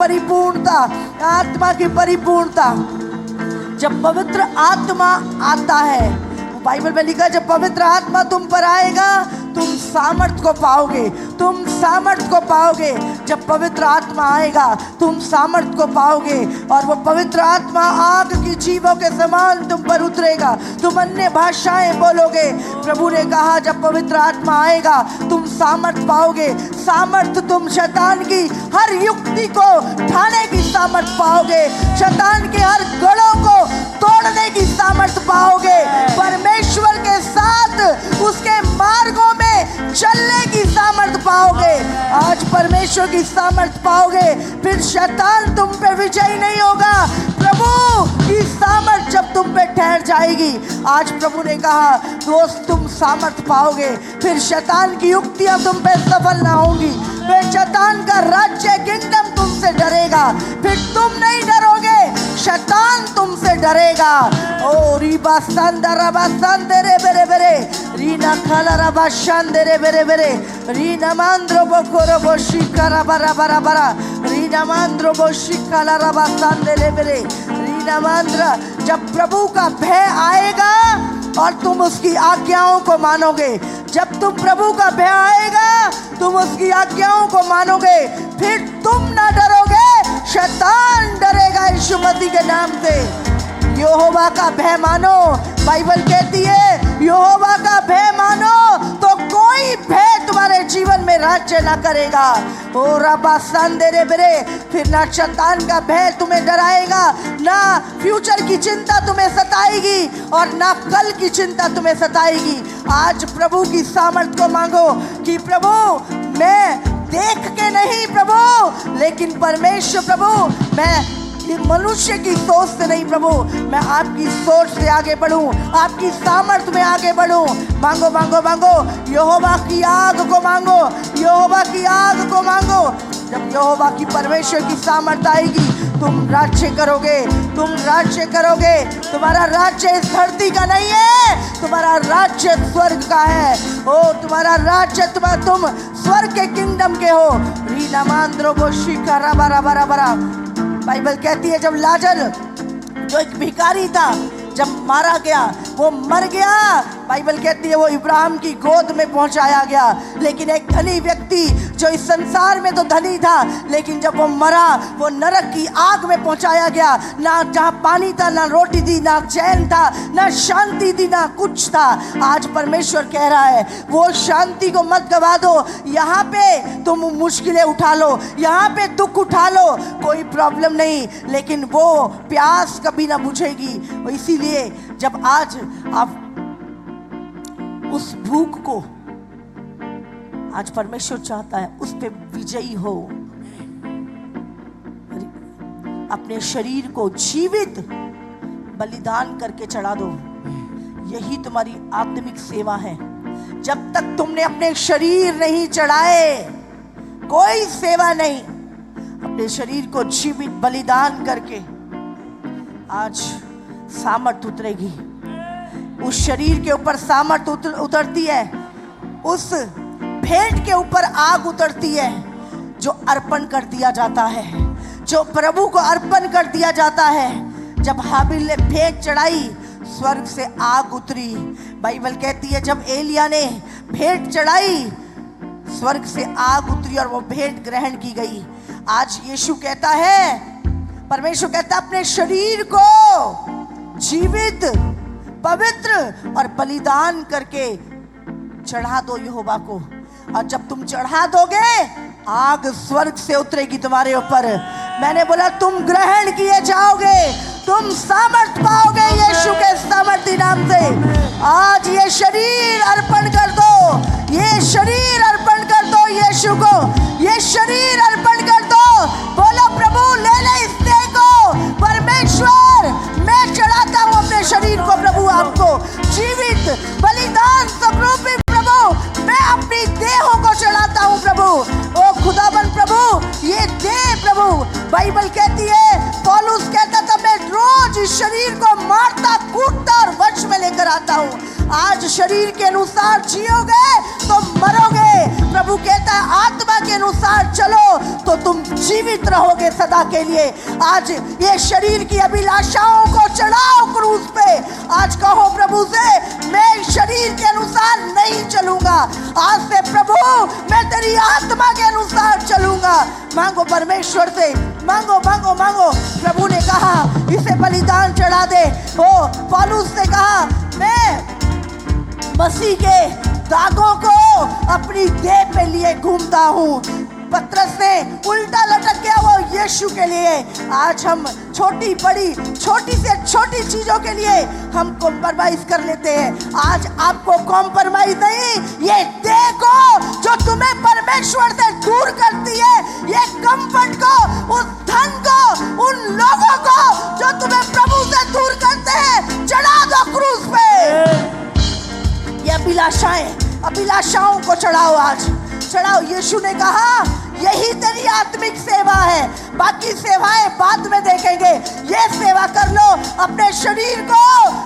परिपूर्णता, आत्मा की परिपूर्णता। जब पवित्र आत्मा आता है, बाइबल में लिखा है जब पवित्र आत्मा तुम पर आएगा तुम सामर्थ को पाओगे, तुम सामर्थ को पाओगे। जब पवित्र आत्मा आएगा तुम सामर्थ को पाओगे और वो पवित्र आत्मा आग की जीवों के समान तुम पर उतरेगा, तुम अन्य भाषाएं बोलोगे। प्रभु ने कहा जब पवित्र आत्मा आएगा तुम सामर्थ पाओगे। सामर्थ तुम शैतान की हर युक्ति को ढाने की सामर्थ पाओगे, शैतान के हर गढ़ों को तोड़ने की सामर्थ पाओगे, परमेश्वर के साथ उसके मार्गों में चलने की सामर्थ पाओगे। आज परमेश्वर की सामर्थ पाओगे, फिर शैतान तुम पे विजयी नहीं होगा। प्रभु की सामर्थ जब तुम पे ठहर जाएगी, आज प्रभु ने कहा दोस्त तुम सामर्थ पाओगे, फिर शैतान की युक्तियां तुम पे सफल ना होंगी, फिर शैतान का राज्य किंगडम तुमसे डरेगा, फिर तुम नहीं डरोगे, शैतान तुमसे डरेगा। ओ रीबा संदरबा संदरे बेरे बेरे रीना खाला रबा शांदरे बेरे बेरे रीना मांद्रो बोकोरो बोशी करा बरा बरा बरा रीना मांद्रो बोशी खाला रबा संदरे बेरे रीना मांद्रा। जब प्रभु का भय आएगा और तुम उसकी आज्ञाओं को मानोगे, जब तुम प्रभु का भय आएगा तुम उसकी आज्ञाओं को मानोगे, फिर तुम ना डरोगे, शैतान डरेगा यीशु मसीह के नाम से। यहोवा का भय मानो, बाइबल कहती है यहोवा का भय मानो तो कोई भय तुम्हारे जीवन में राज्य ना करेगा। ओ रबा संदेरे बेरे, फिर ना शैतान का भय तुम्हें डराएगा, ना फ्यूचर की चिंता तुम्हें सताएगी और ना कल की चिंता तुम्हें सताएगी। आज प्रभु की सामर्थ को मांगो कि प्रभु मैं देख के नहीं प्रभु, लेकिन परमेश्वर प्रभु मैं मनुष्य की सोच से नहीं प्रभु, मैं आपकी सोच से आगे बढ़ूं, आपकी सामर्थ में आगे बढ़ूं। मांगो मांगो मांगो, यहोवा की आग को मांगो, यहोवा की आग को मांगो। जब यहोवा की परमेश्वर की सामर्थ आएगी तुम राज्य करोगे, तुम राज्य करोगे। तुम्हारा राज्य इस धरती का नहीं है, तुम्हारा राज्य स्वर्ग का है। ओ तुम्हारा राज्य तुम स्वर्ग के किंगडम के हो। रीना मांद्रो बोशी करा बरा बरा बरा। बाइबल कहती है जब लाजर जो एक भिखारी था जब मारा गया, वो मर गया, बाइबल कहती है वो इब्राहिम की गोद में पहुंचाया गया। लेकिन एक धनी व्यक्ति जो इस संसार में तो धनी था, लेकिन जब वो मरा वो नरक की आग में पहुंचाया गया। ना जहाँ पानी था, ना रोटी थी, ना चैन था, ना शांति थी, ना कुछ था। आज परमेश्वर कह रहा है वो शांति को मत गवा दो। यहाँ पे तुम मुश्किलें उठा लो, यहाँ पे दुख उठा लो, कोई प्रॉब्लम नहीं, लेकिन वो प्यास कभी ना बुझेगी। इसीलिए जब आज आप उस भूख को आज परमेश्वर चाहता है उस पे विजयी हो। अपने शरीर को जीवित बलिदान करके चढ़ा दो, यही तुम्हारी आत्मिक सेवा है। जब तक तुमने अपने शरीर नहीं चढ़ाए कोई सेवा नहीं। अपने शरीर को जीवित बलिदान करके आज सामर्थ उतरेगी। उस शरीर के ऊपर सामर्थ उतरती है, उस भेंट के ऊपर आग उतरती है जो अर्पण कर दिया जाता है, जो प्रभु को अर्पण कर दिया जाता है। जब हाबिल ने भेंट चढ़ाई स्वर्ग से आग उतरी। बाइबल कहती है जब एलिया ने भेंट चढ़ाई स्वर्ग से आग उतरी और वो भेंट ग्रहण की गई। आज यीशु कहता है, परमेश्वर कहता है अपने शरीर को जीवित, पवित्र और बलिदान करके चढ़ा दो यहोवा को। और जब तुम चढ़ा दोगे आग स्वर्ग से उतरेगी तुम्हारे ऊपर। मैंने बोला तुम ग्रहण किए जाओगे, तुम सामर्थ पाओगे यीशु के सामर्थी नाम से। आज ये शरीर अर्पण कर दो, ये शरीर अर्पण कर दो यीशु को, ये शरीर अर्पण कर दो। बोलो प्रभु ले ले इस देह को, परमेश्वर मैं चढ़ाता हूँ अपने शरीर को प्रभु आपको जीवित बलिदान स्वरूपी प्रभु, मैं अपनी देहों को चढ़ाता हूँ प्रभु। ओ खुदाबंद प्रभु ये देह प्रभु, बाइबल कहती है, पौलुस कहता था मैं रोज इस शरीर को मारता कूटता और वश में लेकर आता हूँ। आज शरीर के अनुसार जियोगे तो मरोगे। प्रभु कहता है आत्मा के अनुसार चलो तो तुम जीवित रहोगे सदा के लिए। आज ये शरीर की अभिलाषाओं को चढ़ाओ क्रूस पे। आज कहो प्रभु से मैं शरीर के अनुसार नहीं चलूंगा, आज से प्रभु मैं तेरी आत्मा के अनुसार चलूंगा। मांगो परमेश्वर से, मांगो मांगो मांगो। प्रभु ने कहा इसे बलिदान चढ़ा दे। ओ पौलुस ने कहा मैं मसीह के दागों को अपनी देह पे लिए घूमता हूँ। पतरस ने उल्टा लटक गया वो यीशु के लिए। आज हम छोटी बड़ी छोटी से छोटी चीजों के लिए हम कॉम्प्रोमाइज कर लेते हैं। आज आपको कॉम्प्रोमाइज नहीं, ये देह को जो तुम्हें परमेश्वर से दूर करती है, ये कंफर्ट को, उस धन को, उन लोगों को जो तुम्हें प्रभु से दूर करते हैं, चढ़ा दो क्रूस पे। ये अभिलाषाओं को चढ़ाओ, आज चढ़ाओ। यीशु ने कहा यही तेरी आत्मिक सेवा है, बाकी सेवाएं बाद में देखेंगे। ये सेवा कर लो। अपने शरीर को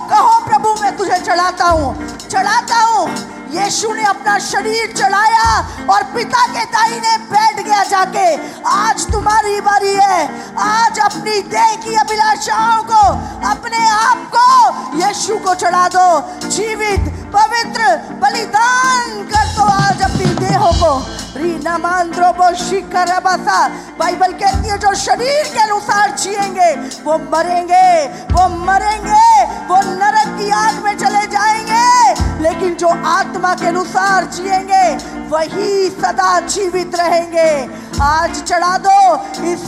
कहो प्रभु मैं तुझे चढ़ाता हूँ। यीशु ने अपना शरीर चढ़ाया और पिता के दाहिने बैठ गया जाके। आज तुम्हारी बारी है। आज अपनी देह की अभिलाषाओं को, अपने आप को यीशु को चढ़ा दो। जीवित पवित्र बलिदान कर दो आज अपनी देहों को। बाइबल कहती है जो शरीर के अनुसार जिएंगे वो मरेंगे, वो नरक की आग में चले जाएंगे। लेकिन जो आत्मा के अनुसार जिएंगे वही सदा जीवित रहेंगे। आज चढ़ा दो इस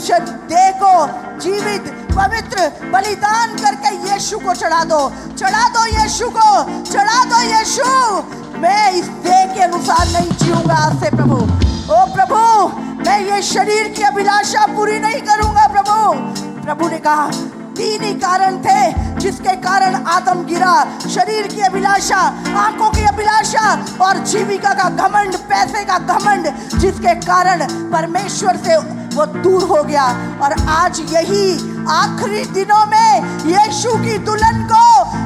देह को, जीवित पवित्र बलिदान करके यीशु को चढ़ा दो यीशु को, चढ़ा दो यीशु। मैं इस देह के अनुसार नहीं जीऊंगा आज से प्रभु। ओ प्रभु मैं ये शरीर की अभिलाषा पूरी नहीं करूंगा प्रभु ने कहा 3 ही कारण थे जिसके कारण आदम गिरा। शरीर की अभिलाषा, आंखों की अभिलाषा और जीविका का घमंड, पैसे का घमंड, जिसके कारण परमेश्वर से वो दूर हो गया। और आज यही आखिरी दिनों में यीशु की दुल्हन को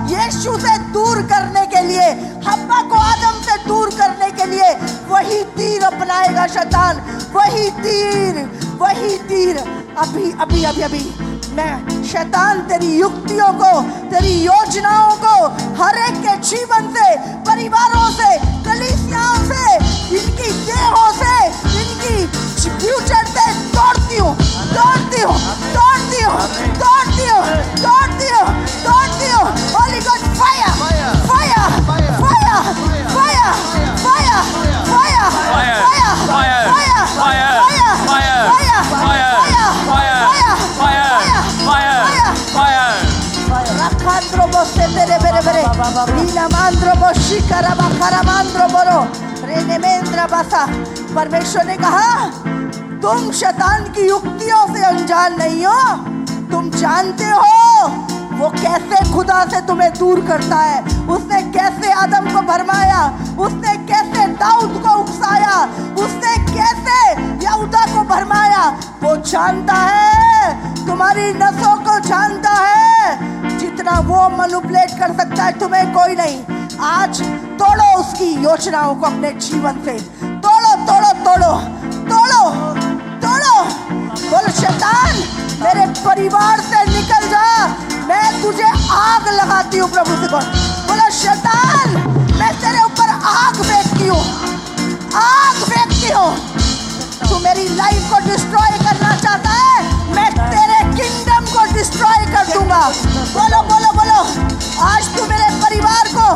यीशु से दूर करने के लिए, हव्वा को आदम से दूर करने के लिए वही तीर अपनाएगा शैतान। वही तीर अभी मैं शैतान तेरी युक्तियों को, तेरी योजनाओं को हर एक के जीवन से, परिवारों से, कलीसियाओं से, इनकी देहों से, इनकी फ्यूचर से तोड़ती हूँ। Holy Ghost fire, fire, fire, fire, fire, fire, fire, fire, fire, परमेश्वर ने कहा तुम शैतान की युक्तियों से अनजान नहीं हो। तुम जानते हो वो कैसे खुदा से तुम्हें दूर करता है। उसने कैसे आदम को भरमाया, उसने कैसे दाऊद को उकसाया, उसने कैसे यहूदा को भरमाया। वो जानता है, तुम्हारी नसों को जानता है। जितना वो मैनिपुलेट कर सकता है तुम्हें कोई नहीं। आज तोड़ो उसकी योजनाओं को अपने जीवन से। तोड़ो तोड़ो तोड़ो तोड़ो तोड़ो। बोल शैतान मेरे परिवार से निकल जा, मैं तुझे आग लगाती हूँ प्रभु से। बोलो शैतान मैं तेरे ऊपर आग फेंकती हूँ, आग फेंकती हूँ। तू मेरी लाइफ को डिस्ट्रॉय करना चाहता है, मैं तेरे किंगडम को डिस्ट्रॉय कर दूंगा। बोलो बोलो बोलो। आज तू मेरे परिवार को,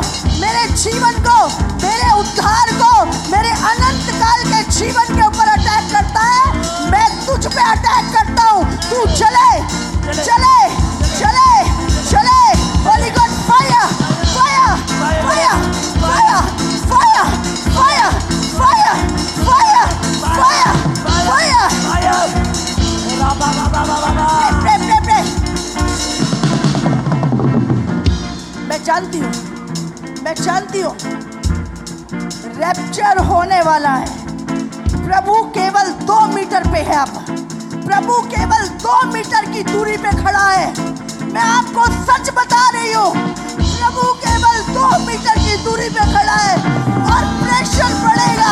मेरे जीवन को, मेरे उद्धार को, मेरे अनंत काल के जीवन के ऊपर अटैक करता है, मैं तुझ पे अटैक करता हूँ। तू चले चले चले चले। Holi God fire fire fire fire fire fire fire fire fire fire. मैं जानती हूँ रैप्चर होने वाला है। प्रभु केवल 2 मीटर पे है। अब प्रभु केवल 2 मीटर की दूरी पे खड़ा है। मैं आपको सच बता रही हूँ, प्रभु केवल 2 मीटर की दूरी पे खड़ा है और प्रेशर बढ़ेगा।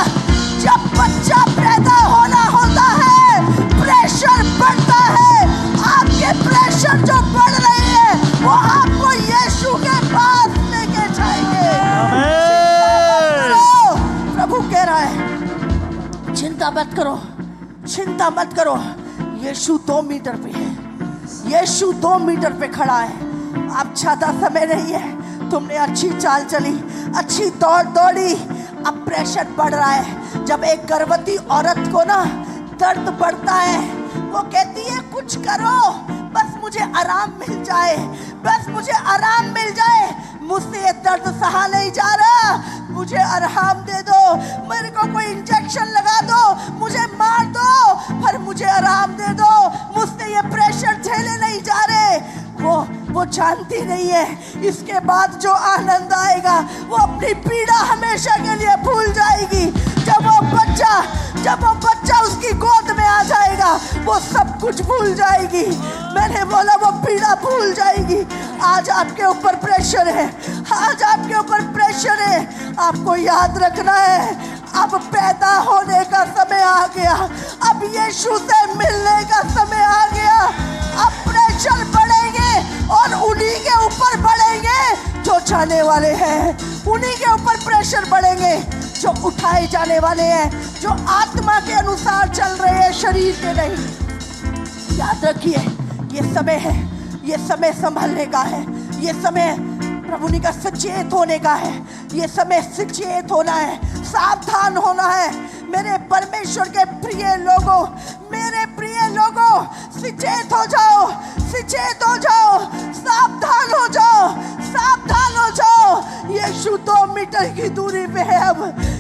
जब बच्चा पैदा होना होता है प्रेशर बढ़ता है। आपके प्रेशर जो बढ़ रही है वो आपको यीशु के पास लेके जाएंगे। प्रभु कह रहा है चिंता मत करो, चिंता मत करो। यीशु 2 मीटर पे है, यीशु 2 मीटर पे खड़ा है। अब ज्यादा समय नहीं है, तुमने अच्छी चाल चली, अच्छी दौड़ दौड़ी, अब प्रेशर बढ़ रहा है। जब एक गर्भवती औरत को ना दर्द बढ़ता है वो कहती है कुछ करो, बस मुझे आराम मिल जाए, बस मुझे आराम मिल जाए, मुझसे ये दर्द सहा नहीं जा रहा, मुझे आराम दे दो, मेरे को कोई इंजेक्शन लगा दो, मुझे मार दो, पर मुझे आराम दे दो, मुझसे ये प्रेशर झेले नहीं जा रहे। वो जानती नहीं है इसके बाद जो आनंद आएगा वो अपनी पीड़ा हमेशा के लिए भूल जाएगी। जब वो बच्चा उसकी गोद में आ जाएगा वो सब कुछ भूल जाएगी। मैंने बोला वो पीड़ा भूल जाएगी। आज आपके ऊपर प्रेशर है, आज आपके ऊपर प्रेशर है। आपको याद रखना है अब पैदा होने का समय आ गया, अब यीशु से मिलने का समय आ गया। अब प्रेशर बढ़ेंगे और उन्हीं के ऊपर बढ़ेंगे जो जाने वाले हैं, उन्हीं के ऊपर प्रेशर बढ़ेंगे जो उठाए जाने वाले हैं, जो आत्मा के अनुसार चल रहे हैं, शरीर के नहीं। याद रखिए ये समय है, ये समय संभलने का है, ये समय प्रभु ने कहा सचेत होने का है, ये समय सचेत होना है, सावधान होना है। मेरे परमेश्वर के प्रिय लोगों, मेरे प्रिय लोगों, सचेत हो जाओ, सचेत हो जाओ, सावधान हो जाओ, सावधान हो जाओ। यीशु 2 मीटर की दूरी पे है। अब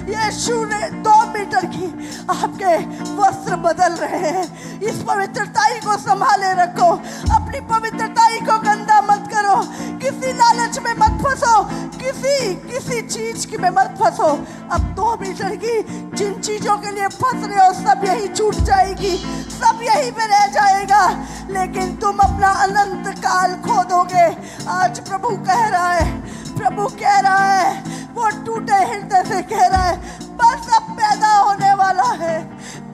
यीशु ने 2 मीटर की आपके वस्त्र बदल रहे हैं। इस पवित्रताई को संभाले रखो, अपनी पवित्रताई को गंदा मत करो, किसी लालच में मत फंसो, किसी चीज की में मत फंसो। अब 2 मीटर की जिन चीजों के लिए फंस रहे हो सब यही छूट जाएगी, सब यही पे रह जाएगा, लेकिन तुम अपना अनंत काल खो दोगे। आज प्रभु कह रहा है, प्रभु कह रहा है, वो टूटे हृदय से कह रहा है बस अब पैदा होने वाला है,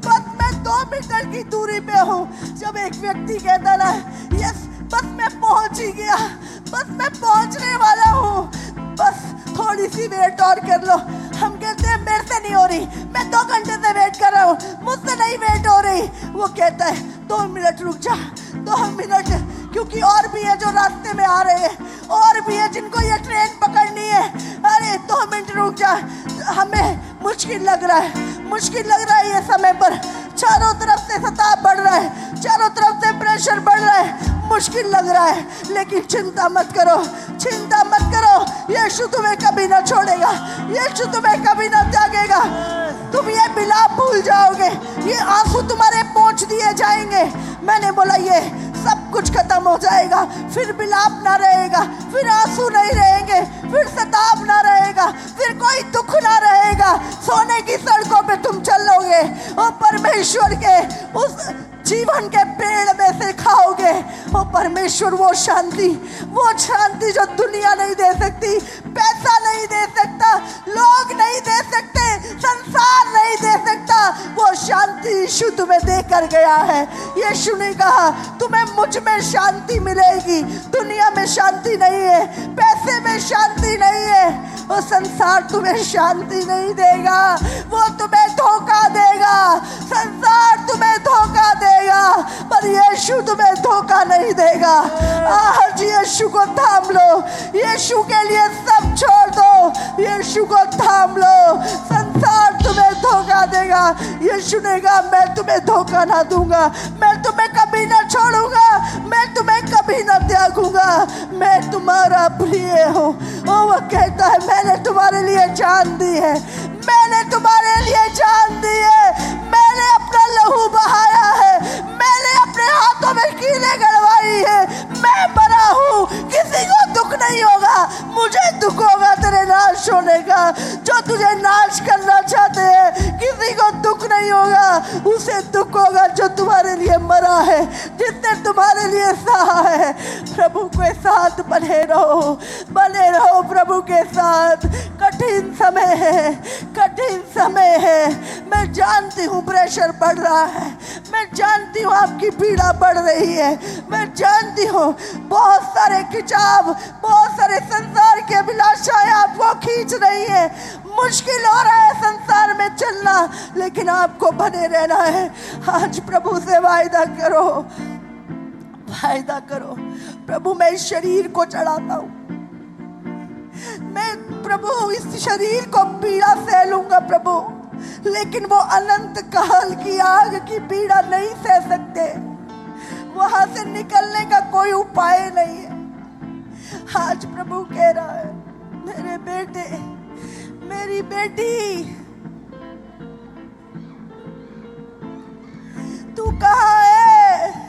बस मैं 2 मीटर की दूरी पे हूँ। जब एक व्यक्ति कहता ना यस बस मैं पहुंच ही गया, बस मैं पहुंचने वाला हूँ, बस थोड़ी सी वेट और कर लो। हम कहते हैं मेरे से नहीं हो रही, मैं 2 घंटे से वेट कर रहा हूँ, मुझसे नहीं वेट हो रही। वो कहता है 2 मिनट रुक जा, 2 मिनट, क्योंकि और भी है जो रास्ते में आ रहे हैं, और भी है जिनको ये ट्रेन पकड़नी है। अरे 2 मिनट रुक जा, हमें मुश्किल लग रहा है, मुश्किल लग रहा है ये समय पर, चारों तरफ से सताव बढ़ रहा है, चारों तरफ से प्रेशर बढ़ रहा है, मुश्किल लग रहा है, लेकिन चिंता मत करो, चिंता मत करो। यीशु तुम्हें कभी ना छोड़ेगा, यीशु तुम्हें कभी ना त्यागेगा। तुम ये बिलाप भूल जाओगे, ये आंसू तुम्हारे पोंछ दिए जाएंगे। मैंने बोला ये सब कुछ खत्म हो जाएगा, फिर बिलाप ना रहेगा, फिर आंसू नहीं रहेंगे, फिर सताव ना रहेगा, फिर कोई दुख ना रहेगा। सोने की सड़कों पे तुम चलोगे और परमेश्वर के उस जीवन के पेड़ में से खाओगे। वो परमेश्वर, वो शांति जो दुनिया नहीं दे सकती, पैसा नहीं दे सकता, लोग नहीं दे सकते, संसार नहीं दे सकता, वो शांति यीशु तुम्हें देकर गया है। यीशु ने कहा तुम्हें मुझ में शांति मिलेगी, दुनिया में शांति नहीं है, पैसे में शांति नहीं है, वो संसार तुम्हें शांति नहीं देगा, वो तुम्हें धोखा देगा, संसार तुम्हें धोखा देगा, पर यीशु तुम्हें धोखा नहीं देगा। आज यीशु को थाम लो, यीशु के लिए सब छोड़ दो, यीशु को थाम लो। संसार तुम्हें धोखा देगा, यीशु ने कहा मैं तुम्हें धोखा ना दूंगा, मैं तुम्हें कभी ना छोड़ूंगा, मैं तुम्हें कभी ना त्यागूंगा, मैं तुम्हारा प्रिय हूँ। वो कहता है मैंने तुम्हारे लिए जान दी है, मैंने तुम्हारे लिए जान दी है, मैंने अपना लहू बहाया है, मैंने अपने हाथों में कीलें गड़वाई है, मैं मरा हूँ, किसी को दुख नहीं होगा, मुझे दुख होगा तेरे नाश होने का। जो तुझे नाश करना चाहते हैं किसी को दुख नहीं होगा, उसे दुख होगा जो तुम्हारे लिए मरा है, जिसने तुम्हारे लिए सहा है। प्रभु के साथ बने रहो प्रभु के साथ। कठिन समय है, कठिन समय है। मैं जानती हूँ प्रेशर बढ़ रहा है, मैं जानती हूँ आपकी पीड़ा बढ़ रही है, मैं जानती हूँ बहुत सारे खिंचाव, बहुत सारे संसार की अभिलाषाएं आपको खींच रही है। मुश्किल हो रहा है संसार में चलना, लेकिन आपको बने रहना है। आज प्रभु से वायदा करो, वायदा करो। प्रभु मैं इस शरीर को चढ़ाता हूँ, मैं प्रभु इस शरीर को पीड़ा सह लूंगा प्रभु, लेकिन वो अनंत काल की आग की पीड़ा नहीं सह सकते। वहां से निकलने का कोई उपाय नहीं है। आज प्रभु कह रहा है, मेरे बेटे, मेरी बेटी, तू कहाँ है?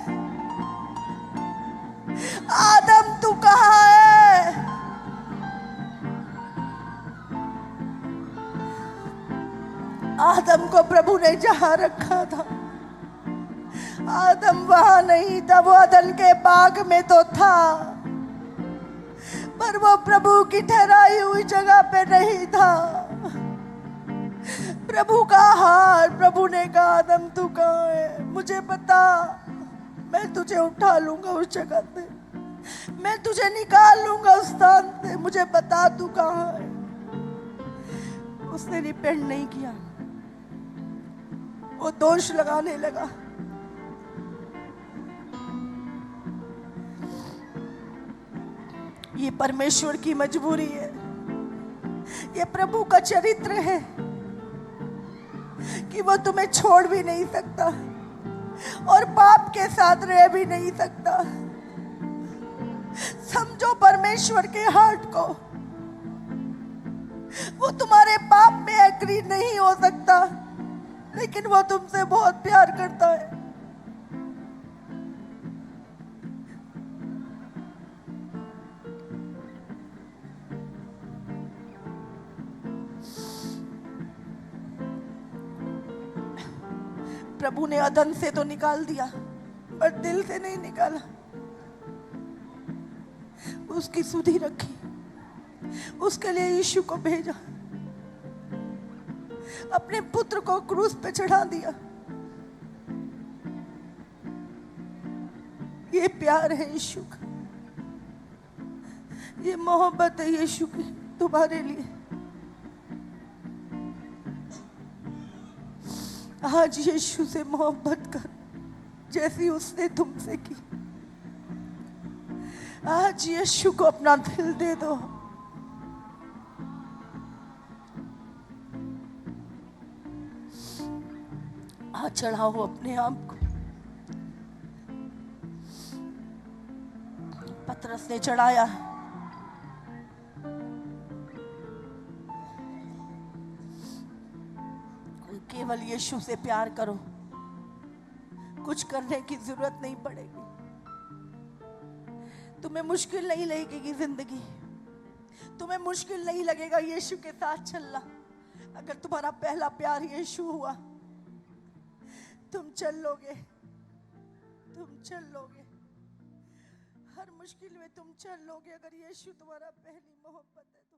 आदम तू कहाँ है? आदम को प्रभु ने जहां रखा था, आदम वहां नहीं था, वो अदन के बाग में तो था, पर वो प्रभु की ठहराई हुई जगह पे नहीं था। प्रभु का हाल, प्रभु ने कहा आदम तू कहाँ है? मुझे बता, मैं तुझे उठा लूंगा उस जगह से, मैं तुझे निकाल लूंगा उस स्थान से, मुझे बता तू कहाँ है। उसने रिपेंट नहीं किया, वो दोष लगाने लगा। ये परमेश्वर की मजबूरी है, ये प्रभु का चरित्र है कि वो तुम्हें छोड़ भी नहीं सकता और पाप के साथ रह भी नहीं सकता। समझो परमेश्वर के हार्ट को, वो तुम्हारे पाप में एग्री नहीं हो सकता, लेकिन वो तुमसे बहुत प्यार करता है। प्रभु ने अदन से तो निकाल दिया, पर दिल से नहीं निकाला। उसकी सुधि रखी, उसके लिए यीशु को भेजा, अपने पुत्र को क्रूस पे चढ़ा दिया। ये प्यार है यीशु का, ये मोहब्बत है यीशु की तुम्हारे लिए। आज यीशु से मोहब्बत कर जैसी उसने तुमसे की। आज यीशु को अपना दिल दे दो। आज चढ़ाओ अपने आप को। पतरस ने चढ़ाया, केवल यीशु से प्यार करो, कुछ करने की जरूरत नहीं पड़ेगी। तुम्हें मुश्किल नहीं लगेगी जिंदगी, तुम्हें मुश्किल नहीं लगेगा यीशु के साथ चलना। अगर तुम्हारा पहला प्यार यीशु हुआ, तुम चल लोगे, तुम चल लोगे, हर मुश्किल में तुम चल लोगे। अगर यीशु तुम्हारा पहली मोहब्बत है तो